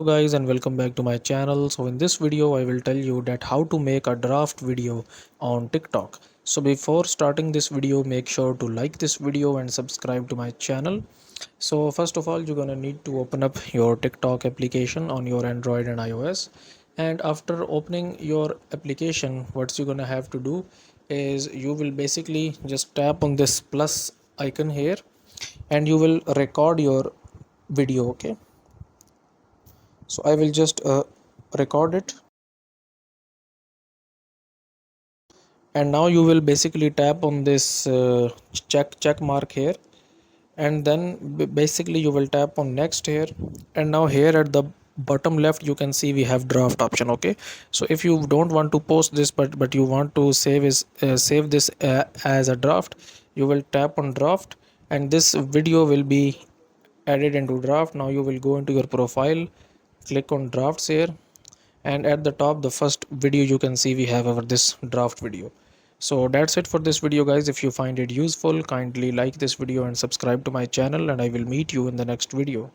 Hello guys and welcome back to my channel. So in this video I will tell you that how to make a draft video on TikTok. So before starting this video, make sure to like this video and subscribe to my channel. So first of all, you're gonna need to open up your TikTok application on your Android and iOS. And after opening your application, what you're gonna have to do is you will basically just tap on this plus icon here and you will record your video. Okay, so I will just record it, and now you will basically tap on this check mark here, and then basically you will tap on next here, and now here at the bottom left you can see we have draft option. Okay, so if you don't want to post this but you want to save this as a draft, you will tap on draft, and this video will be added into draft. Now you will go into your profile, click on drafts here, and at the top the first video you can see we have over this draft video. So that's it for this video guys. If you find it useful, kindly like this video and subscribe to my channel, and I will meet you in the next video.